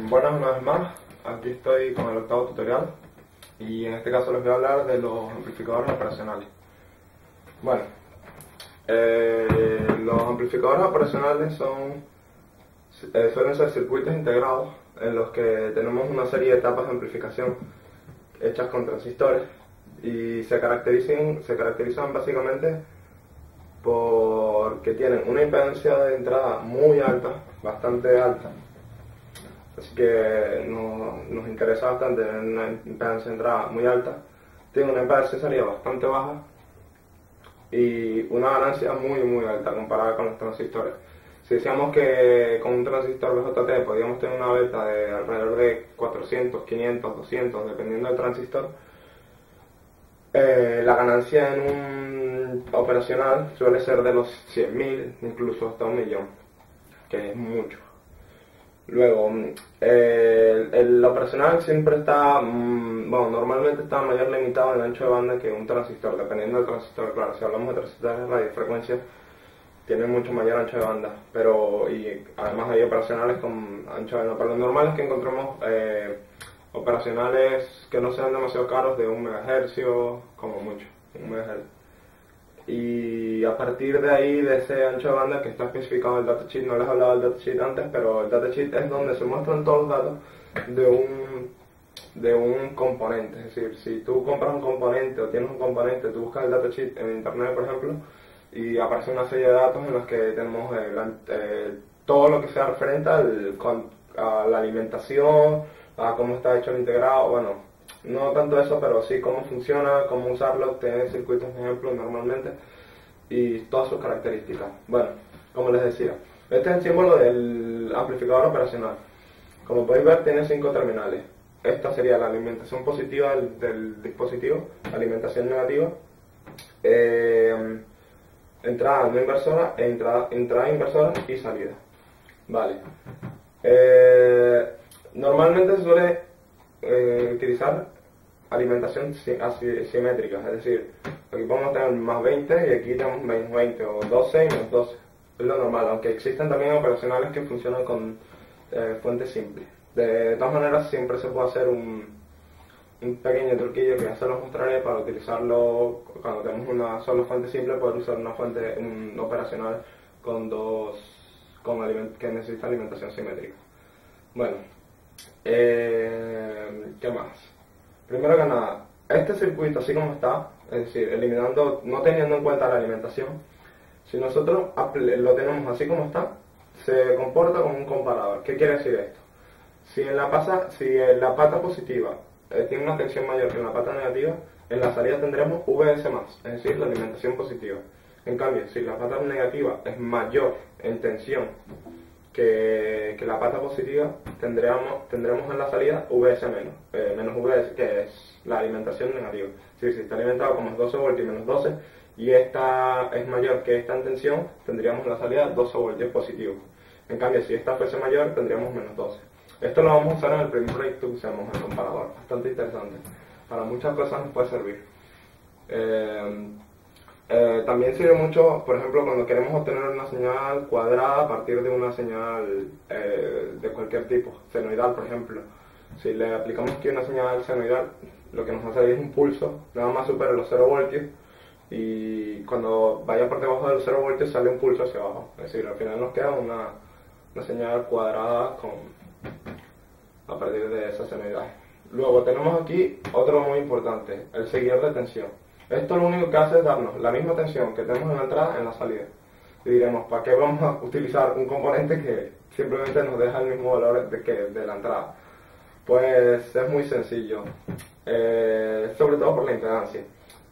Buenas una vez más, aquí estoy con el octavo tutorial y en este caso les voy a hablar de los amplificadores operacionales. Bueno, los amplificadores operacionales suelen ser circuitos integrados en los que tenemos una serie de etapas de amplificación hechas con transistores y se caracterizan básicamente porque tienen una impedancia de entrada muy alta, bastante alta. Así que nos interesa bastante tener una impedancia de entrada muy alta. Tiene una impedancia de salida bastante baja y una ganancia muy alta comparada con los transistores. Si decíamos que con un transistor VJT podíamos tener una beta de alrededor de 400, 500, 200, dependiendo del transistor, la ganancia en un operacional suele ser de los 100.000, incluso hasta 1.000.000, que es mucho. Luego, el operacional siempre está, normalmente está mayor limitado en ancho de banda que un transistor, dependiendo del transistor. Claro, si hablamos de transistores de radiofrecuencia, tienen mucho mayor ancho de banda, y además hay operacionales con ancho de banda. Pero lo normal es que encontremos operacionales que no sean demasiado caros, de 1 MHz, como mucho, 1 MHz. Y a partir de ahí, de ese ancho de banda que está especificado en el datasheet, no les he hablado del datasheet antes, pero el datasheet es donde se muestran todos los datos de un componente. Es decir, si tú compras un componente o tienes un componente, tú buscas el datasheet en internet, por ejemplo, y aparece una serie de datos en los que tenemos todo lo que sea referente a la alimentación, a cómo está hecho el integrado, bueno, no tanto eso, pero sí cómo funciona, cómo usarlo, tener circuitos de ejemplo normalmente y todas sus características. Bueno, como les decía, este es el símbolo del amplificador operacional. Como podéis ver, tiene 5 terminales. Esta sería la alimentación positiva del dispositivo, alimentación negativa, entrada no inversora, entrada inversora y salida. Vale. Normalmente se suele utilizar alimentación simétrica, es decir, aquí podemos tener más 20 y aquí tenemos menos 20, o 12 y menos 12. Es lo normal, aunque existen también operacionales que funcionan con fuentes simples. De todas maneras, siempre se puede hacer un pequeño truquillo que ya se los mostraré para utilizarlo cuando tenemos una sola fuente simple, poder usar un operacional que necesita alimentación simétrica. Bueno, ¿qué más? Primero que nada, este circuito así como está, es decir, no teniendo en cuenta la alimentación, si nosotros lo tenemos así como está, se comporta como un comparador. ¿Qué quiere decir esto? Si en la pata positiva tiene una tensión mayor que en la pata negativa, en la salida tendremos VS+, es decir, la alimentación positiva. En cambio, si la pata negativa es mayor en tensión que la pata positiva, tendremos en la salida VS-, menos VS, que es la alimentación negativa. Si está alimentado con más 12 voltios y menos 12, y esta es mayor que esta en tensión, tendríamos en la salida 12 voltios positivos. En cambio, si esta fuese mayor, tendríamos menos 12. Esto lo vamos a usar en el primer proyecto que usamos, el comparador, bastante interesante. Para muchas cosas nos puede servir. También sirve mucho, por ejemplo, cuando queremos obtener una señal cuadrada a partir de una señal de cualquier tipo, senoidal por ejemplo. Si le aplicamos aquí una señal senoidal, lo que nos hace es un pulso, nada más supera los 0 voltios, y cuando vaya por debajo de los 0 voltios sale un pulso hacia abajo. Es decir, al final nos queda una señal cuadrada a partir de esa senoidal. Luego tenemos aquí otro muy importante, el seguidor de tensión. Esto lo único que hace es darnos la misma tensión que tenemos en la entrada en la salida. Y diremos, ¿para qué vamos a utilizar un componente que simplemente nos deja el mismo valor de la entrada? Pues es muy sencillo, sobre todo por la impedancia.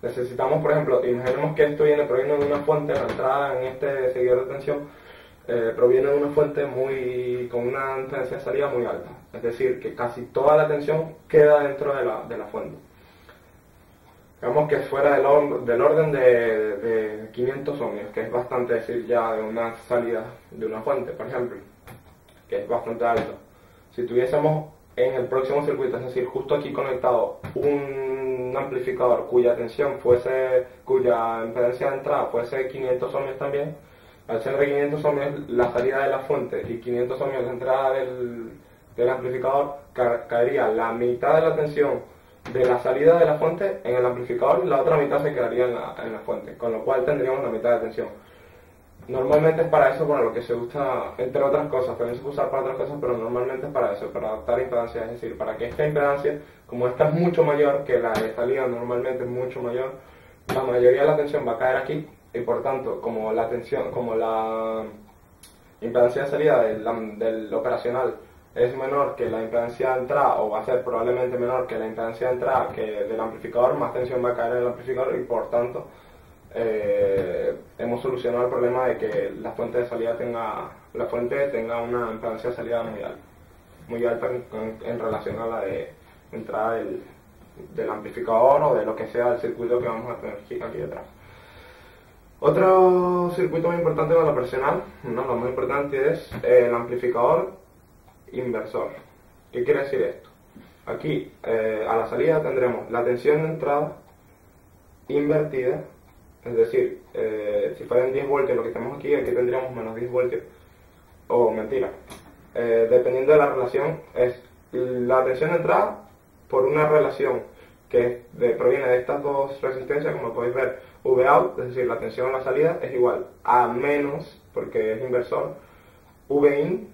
Necesitamos, por ejemplo, imaginemos que esto proviene de una fuente, la entrada en este seguidor de tensión proviene de una fuente con una impedancia de salida muy alta. Es decir, que casi toda la tensión queda dentro de la fuente. Digamos que fuera del orden de 500 ohmios, que es bastante, decir, ya de una salida de una fuente, por ejemplo, que es bastante alto. Si tuviésemos en el próximo circuito, es decir, justo aquí conectado, un amplificador cuya impedancia de entrada fuese 500 ohmios también, al ser de 500 ohmios la salida de la fuente y 500 ohmios la entrada del amplificador, caería la mitad de la tensión de la salida de la fuente en el amplificador y la otra mitad se quedaría en la fuente, con lo cual tendríamos la mitad de tensión. Normalmente es para eso para lo que se usa, entre otras cosas, también se puede usar para otras cosas, pero normalmente es para eso, para adaptar impedancia, es decir, para que esta impedancia, como esta es mucho mayor que la de salida, normalmente es mucho mayor, la mayoría de la tensión va a caer aquí, y por tanto, como la impedancia de salida del operacional es menor que la impedancia de entrada, o va a ser probablemente menor que la impedancia de entrada que del amplificador, más tensión va a caer en el amplificador y por tanto hemos solucionado el problema de que la fuente de salida tenga una impedancia de salida muy alta en relación a la de entrada del amplificador o de lo que sea el circuito que vamos a tener aquí detrás. Otro circuito muy importante para la operacional, lo más importante es el amplificador inversor. ¿Qué quiere decir esto? Aquí a la salida tendremos la tensión de entrada invertida, es decir, si fueran 10 voltios lo que tenemos aquí tendríamos menos 10 voltios, o mentira, dependiendo de la relación, es la tensión de entrada por una relación que proviene de estas dos resistencias, como podéis ver, Vout, es decir, la tensión a la salida es igual a menos, porque es inversor, Vin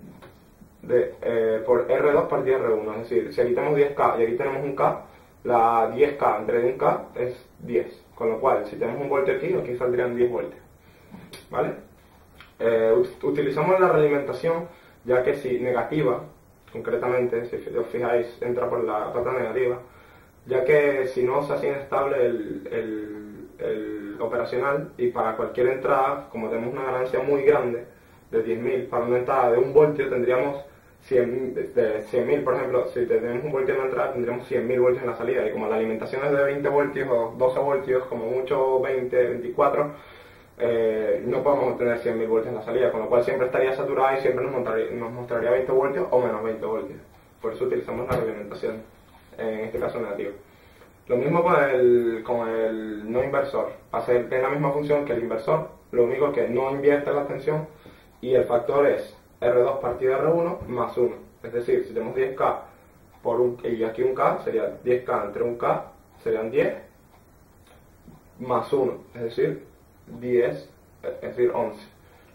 por R2 partido R1, es decir, si aquí tenemos 10K y aquí tenemos un K, la 10K entre un K es 10, con lo cual si tenemos un voltio aquí saldrían 10 voltios, ¿vale? Utilizamos la realimentación, ya que si negativa, concretamente, si os fijáis, entra por la pata negativa, ya que si no se hace inestable el operacional, y para cualquier entrada, como tenemos una ganancia muy grande de 10.000, para una entrada de 1 voltio tendríamos 100.000, por ejemplo, si tenemos 1 voltio en la entrada tendríamos 100.000 voltios en la salida, y como la alimentación es de 20 voltios o 12 voltios, como mucho 20, 24, no podemos obtener 100.000 voltios en la salida, con lo cual siempre estaría saturada y siempre nos mostraría 20 voltios o menos 20 voltios. Por eso utilizamos la realimentación, en este caso negativa. Lo mismo con el no inversor, tiene la misma función que el inversor, lo único que no invierte la tensión, y el factor es R2 partido R1 más 1, es decir, si tenemos 10K y aquí un K, sería 10K entre un K, serían 10 más 1, es decir, 10, es decir, 11.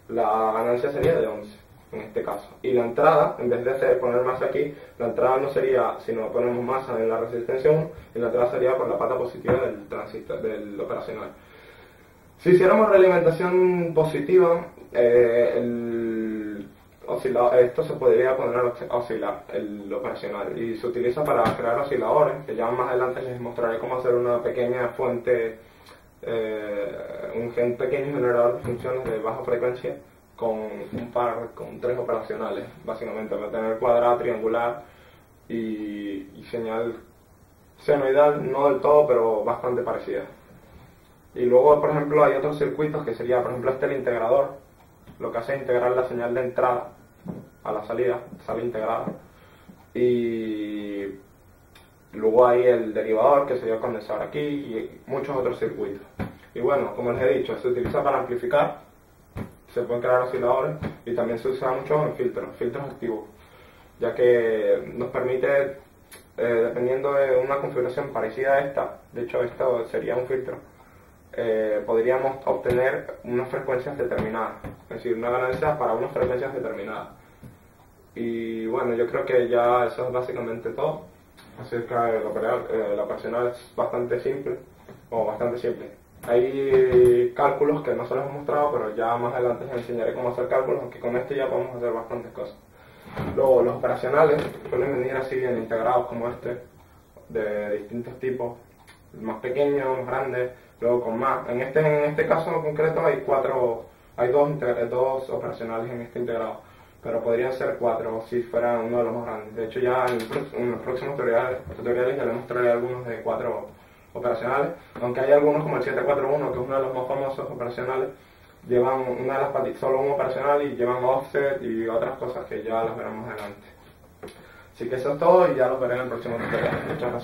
La ganancia sería de 11 en este caso. Y la entrada, en vez de poner masa aquí, la entrada no sería, sino ponemos masa en la resistencia 1, y la entrada sería por la pata positiva del transistor, del operacional. Si hiciéramos realimentación positiva, esto se podría poner a oscilar, el operacional, y se utiliza para crear osciladores, que ya más adelante les mostraré cómo hacer una pequeña fuente, un pequeño generador de funciones de baja frecuencia con 3 operacionales, básicamente, para tener cuadrada, triangular y señal senoidal, no del todo, pero bastante parecida. Y luego, por ejemplo, hay otros circuitos que sería, por ejemplo, el integrador, lo que hace es integrar la señal de entrada a la salida, sale integrada, y luego hay el derivador, que sería el condensador aquí, y muchos otros circuitos. Y bueno, como les he dicho, se utiliza para amplificar, se pueden crear osciladores, y también se usa mucho en filtros activos, ya que nos permite, dependiendo de una configuración parecida a esta, de hecho esto sería un filtro, podríamos obtener unas frecuencias determinadas, es decir, una ganancia para unas frecuencias determinadas. Y bueno, yo creo que ya eso es básicamente todo acerca de la operacional. Es bastante simple, hay cálculos que no se los he mostrado, pero ya más adelante les enseñaré cómo hacer cálculos, aunque con este ya podemos hacer bastantes cosas. Luego, los operacionales suelen venir así en integrados como este, de distintos tipos, más pequeños, más grandes, luego con más. En este caso en concreto hay dos operacionales en este integrado, pero podrían ser 4 si fuera uno de los más grandes. De hecho, ya en los próximos tutoriales ya les mostraré algunos de 4 operacionales, aunque hay algunos como el 741, que es uno de los más famosos operacionales, llevan solo un operacional y llevan offset y otras cosas que ya las veremos adelante. Así que eso es todo y ya los veré en el próximo tutorial. Muchas gracias.